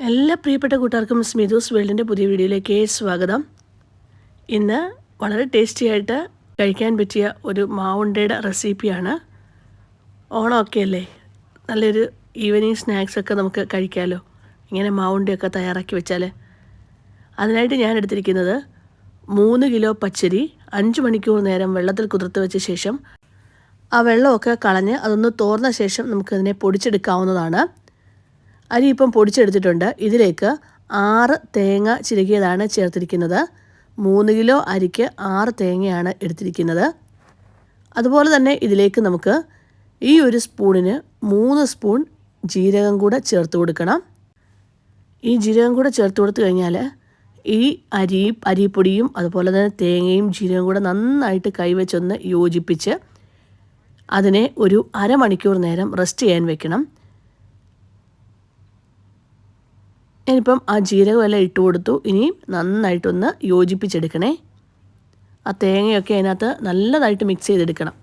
എല്ലാ പ്രിയപ്പെട്ട കൂട്ടുകാർക്കും സ്മിതൂസ് വേൾഡിൻ്റെ പുതിയ വീഡിയോയിലേക്ക് സ്വാഗതം. ഇന്ന് വളരെ ടേസ്റ്റി ആയിട്ട് കഴിക്കാൻ പറ്റിയ ഒരു മാവുണ്ടയുടെ റെസിപ്പിയാണ്. ഓണമൊക്കെ അല്ലേ, നല്ലൊരു ഈവനിങ് സ്നാക്സൊക്കെ നമുക്ക് കഴിക്കാമല്ലോ ഇങ്ങനെ മാവുണ്ടയൊക്കെ തയ്യാറാക്കി വെച്ചാൽ. അതിനായിട്ട് ഞാൻ എടുത്തിരിക്കുന്നത് 3 കിലോ പച്ചരി 5 മണിക്കൂർ നേരം വെള്ളത്തിൽ കുതിർത്ത് വെച്ച ശേഷം ആ വെള്ളമൊക്കെ കളഞ്ഞ് അതൊന്ന് തോർന്ന ശേഷം നമുക്കതിനെ പൊടിച്ചെടുക്കാവുന്നതാണ്. അരി ഇപ്പം പൊടിച്ചെടുത്തിട്ടുണ്ട്. ഇതിലേക്ക് 6 തേങ്ങ ചിരകിയതാണ് ചേർത്തിരിക്കുന്നത്. 3 കിലോ അരിക്ക് 6 തേങ്ങയാണ് എടുത്തിരിക്കുന്നത്. അതുപോലെ തന്നെ ഇതിലേക്ക് നമുക്ക് ഈ ഒരു സ്പൂണിന് 3 സ്പൂൺ ജീരകം കൂടെ ചേർത്ത് കൊടുക്കണം. ഈ ജീരകം കൂടെ ചേർത്ത് കൊടുത്തു കഴിഞ്ഞാൽ ഈ അരിപ്പൊടിയും അതുപോലെ തന്നെ തേങ്ങയും ജീരകം കൂടെ നന്നായിട്ട് കൈവച്ചൊന്ന് യോജിപ്പിച്ച് അതിനെ ഒരു അരമണിക്കൂർ നേരം റെസ്റ്റ് ചെയ്യാൻ വെക്കണം. ഇനിയിപ്പം ആ ജീരകമെല്ലാം ഇട്ട് കൊടുത്തു. ഇനി നന്നായിട്ടൊന്ന് യോജിപ്പിച്ചെടുക്കണേ. ആ തേങ്ങയൊക്കെ അതിനകത്ത് നല്ലതായിട്ട് മിക്സ് ചെയ്തെടുക്കണം.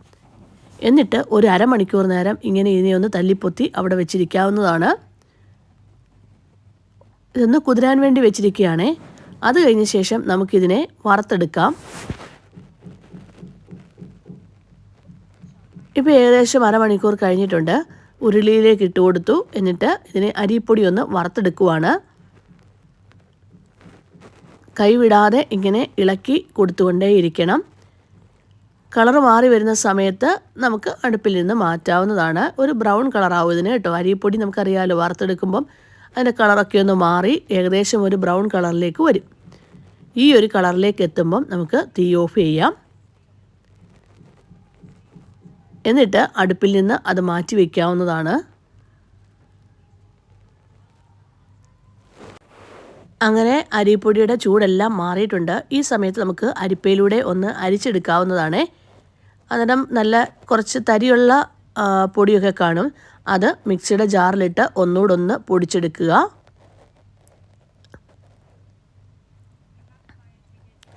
എന്നിട്ട് ഒരു അരമണിക്കൂർ നേരം ഇങ്ങനെ ഇതിനെ ഒന്ന് തല്ലിപ്പൊത്തി അവിടെ വെച്ചിരിക്കാവുന്നതാണ്. ഇതൊന്ന് കുതിരാൻ വേണ്ടി വെച്ചിരിക്കുകയാണേ. അത് കഴിഞ്ഞ ശേഷം നമുക്കിതിനെ വറുത്തെടുക്കാം. ഇപ്പോൾ ഏകദേശം അരമണിക്കൂർ കഴിഞ്ഞിട്ടുണ്ട്. ഉരുളിയിലേക്ക് ഇട്ട് കൊടുത്തു. എന്നിട്ട് ഇതിനെ അരിപ്പൊടി ഒന്ന് വറുത്തെടുക്കുവാണ്. കൈവിടാതെ ഇങ്ങനെ ഇളക്കി കൊടുത്തുകൊണ്ടേയിരിക്കണം. കളർ മാറി വരുന്ന സമയത്ത് നമുക്ക് അടുപ്പിൽ നിന്ന് മാറ്റാവുന്നതാണ്. ഒരു ബ്രൗൺ കളറാവും ഇതിന് കേട്ടോ. അരിപ്പൊടി നമുക്കറിയാമല്ലോ, വറുത്തെടുക്കുമ്പം അതിൻ്റെ കളറൊക്കെ ഒന്ന് മാറി ഏകദേശം ഒരു ബ്രൗൺ കളറിലേക്ക് വരും. ഈ ഒരു കളറിലേക്ക് എത്തുമ്പം നമുക്ക് തീ ഓഫ് ചെയ്യാം. എന്നിട്ട് അടുപ്പിൽ നിന്ന് അത് മാറ്റി വയ്ക്കാവുന്നതാണ്. അങ്ങനെ അരിപ്പൊടിയുടെ ചൂടെല്ലാം മാറിയിട്ടുണ്ട്. ഈ സമയത്ത് നമുക്ക് അരിപ്പയിലൂടെ ഒന്ന് അരിച്ചെടുക്കാവുന്നതാണ്. അന്നേരം നല്ല കുറച്ച് തരിയുള്ള പൊടിയൊക്കെ കാണും. അത് മിക്സിയുടെ ജാറിലിട്ട് ഒന്നുകൂടെ പൊടിച്ചെടുക്കുക.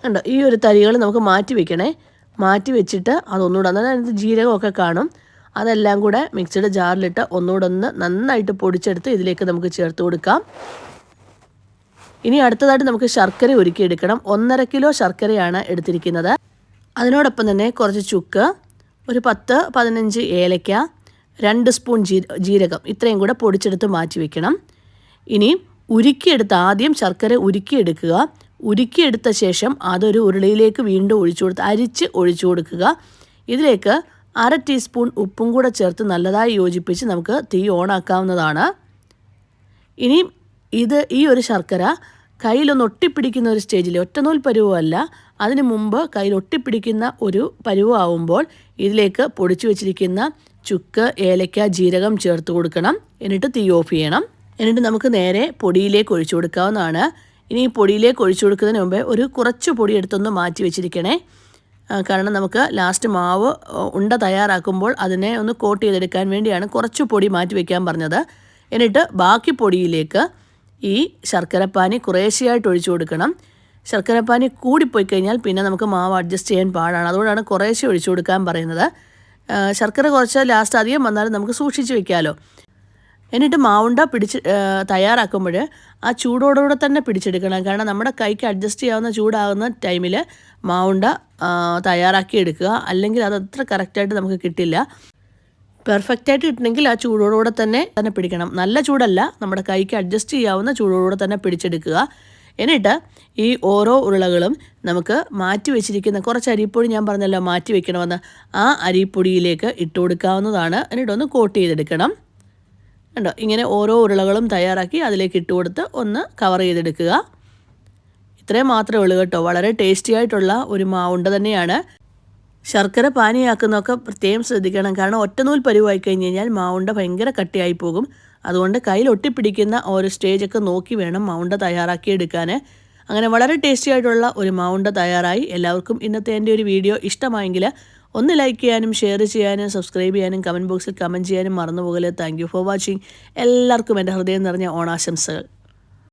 കണ്ടോ, ഈ ഒരു തരികൾ നമുക്ക് മാറ്റി വയ്ക്കണേ. മാറ്റി വെച്ചിട്ട് അതൊന്നുകൂടെ, അതായത് ജീരകമൊക്കെ കാണും, അതെല്ലാം കൂടെ മിക്സിയുടെ ജാറിലിട്ട് ഒന്നുകൂടെ നന്നായിട്ട് പൊടിച്ചെടുത്ത് ഇതിലേക്ക് നമുക്ക് ചേർത്ത് കൊടുക്കാം. ഇനി അടുത്തതായിട്ട് നമുക്ക് ശർക്കര ഉരുക്കിയെടുക്കണം. 1.5 കിലോ ശർക്കരയാണ് എടുത്തിരിക്കുന്നത്. അതിനോടൊപ്പം തന്നെ കുറച്ച് ചുക്ക്, ഒരു 10-15 ഏലക്ക, 2 സ്പൂൺ ജീരകം, ഇത്രയും കൂടെ പൊടിച്ചെടുത്ത് മാറ്റി വയ്ക്കണം. ഇനി ആദ്യം ശർക്കര ഉരുക്കിയെടുക്കുക. ഉരുക്കിയെടുത്ത ശേഷം അതൊരു ഉരുളിയിലേക്ക് വീണ്ടും അരിച്ച് ഒഴിച്ചു കൊടുക്കുക. ഇതിലേക്ക് 1/2 ടീസ്പൂൺ ഉപ്പും കൂടെ ചേർത്ത് നല്ലതായി യോജിപ്പിച്ച് നമുക്ക് തീ ഓണാക്കാവുന്നതാണ്. ഇനി ഈ ഒരു ശർക്കര കയ്യിലൊന്ന് ഒട്ടിപ്പിടിക്കുന്ന ഒരു സ്റ്റേജിൽ, ഒറ്റനൂൽ പരുവമല്ല, അതിന് മുമ്പ് കയ്യിൽ ഒട്ടിപ്പിടിക്കുന്ന ഒരു പരുവമാവുമ്പോൾ ഇതിലേക്ക് പൊടിച്ചു വെച്ചിരിക്കുന്ന ചുക്ക്, ഏലക്ക, ജീരകം ചേർത്ത് കൊടുക്കണം. എന്നിട്ട് തീ ഓഫ് ചെയ്യണം. എന്നിട്ട് നമുക്ക് നേരെ പൊടിയിലേക്ക് ഒഴിച്ചു കൊടുക്കാവുന്നതാണ്. ഇനി ഈ പൊടിയിലേക്ക് ഒഴിച്ചു കൊടുക്കുന്നതിന് മുമ്പേ ഒരു കുറച്ച് പൊടി എടുത്തൊന്ന് മാറ്റി വെച്ചിരിക്കണേ. കാരണം നമുക്ക് ലാസ്റ്റ് മാവ് ഉണ്ട തയ്യാറാക്കുമ്പോൾ അതിനെ ഒന്ന് കോട്ട് ചെയ്തെടുക്കാൻ വേണ്ടിയാണ് കുറച്ച് പൊടി മാറ്റി വയ്ക്കാൻ പറഞ്ഞത്. എന്നിട്ട് ബാക്കി പൊടിയിലേക്ക് ഈ ശർക്കരപ്പാനി കുറേശ്ശെയായിട്ട് ഒഴിച്ചു കൊടുക്കണം. ശർക്കരപ്പാനി കൂടിപ്പോയി കഴിഞ്ഞാൽ പിന്നെ നമുക്ക് മാവ് അഡ്ജസ്റ്റ് ചെയ്യാൻ പാടാണ്. അതുകൊണ്ടാണ് കുറേശ്ശെ ഒഴിച്ചു കൊടുക്കാൻ പറയുന്നത്. ശർക്കര കുറച്ച് ലാസ്റ്റ് അധികം വന്നാലും നമുക്ക് സൂക്ഷിച്ച് വെക്കാമല്ലോ. എന്നിട്ട് മാവുണ്ട തയ്യാറാക്കുമ്പോൾ ആ ചൂടോടുകൂടെ തന്നെ പിടിച്ചെടുക്കണം. കാരണം നമ്മുടെ കൈക്ക് അഡ്ജസ്റ്റ് ചെയ്യാവുന്ന ചൂടാകുന്ന ടൈമിൽ മാവുണ്ട തയ്യാറാക്കി എടുക്കുക. അല്ലെങ്കിൽ അത് അത്ര കറക്റ്റായിട്ട് നമുക്ക് കിട്ടില്ല. പെർഫെക്റ്റായിട്ട് കിട്ടണമെങ്കിൽ ആ ചൂടോടുകൂടെ തന്നെ പിടിക്കണം. നല്ല ചൂടല്ല, നമ്മുടെ കൈക്ക് അഡ്ജസ്റ്റ് ചെയ്യാവുന്ന ചൂടോടുകൂടെ തന്നെ പിടിച്ചെടുക്കുക. എന്നിട്ട് ഈ ഓരോ ഉരുളകളും നമുക്ക് മാറ്റി വെച്ചിരിക്കുന്ന കുറച്ച് അരിപ്പൊടി, ഞാൻ പറഞ്ഞല്ലോ മാറ്റി വെക്കണമെന്ന്, ആ അരിപ്പൊടിയിലേക്ക് ഇട്ട് കൊടുക്കാവുന്നതാണ്. എന്നിട്ടൊന്ന് കോട്ട് ചെയ്തെടുക്കണം. കണ്ടോ, ഇങ്ങനെ ഓരോ ഉരുളകളും തയ്യാറാക്കി അതിലേക്ക് ഇട്ട് കൊടുത്ത് ഒന്ന് കവർ ചെയ്തെടുക്കുക. ഇത്രയും മാത്രമേ ഉള്ളൂ കേട്ടോ. വളരെ ടേസ്റ്റി ആയിട്ടുള്ള ഒരു മാവുണ്ട തന്നെയാണ്. ശർക്കര പാനിയാക്കുന്നതൊക്കെ പ്രത്യേകം ശ്രദ്ധിക്കണം. കാരണം ഒറ്റനൂൽ പരുവായി കഴിഞ്ഞ് കഴിഞ്ഞാൽ മാവുണ്ട ഭയങ്കര കട്ടിയായി പോകും. അതുകൊണ്ട് കയ്യിൽ ഒട്ടിപ്പിടിക്കുന്ന ഒരു സ്റ്റേജൊക്കെ നോക്കി വേണം മാവുണ്ട തയ്യാറാക്കിയെടുക്കാൻ. അങ്ങനെ വളരെ ടേസ്റ്റി ആയിട്ടുള്ള ഒരു മാവുണ്ട തയ്യാറായി. എല്ലാവർക്കും ഇന്നത്തെ എൻ്റെ ഒരു വീഡിയോ ഇഷ്ടമായെങ്കിൽ ഒന്ന് ലൈക്ക് ചെയ്യാനും ഷെയർ ചെയ്യാനും സബ്സ്ക്രൈബ് ചെയ്യാനും കമൻറ്റ് ബോക്സിൽ കമൻറ്റ് ചെയ്യാനും മറന്നുപോകല്ലേ. Thank you for watching. എല്ലാവർക്കും എൻ്റെ ഹൃദയം നിറഞ്ഞ ഓണാശംസകൾ.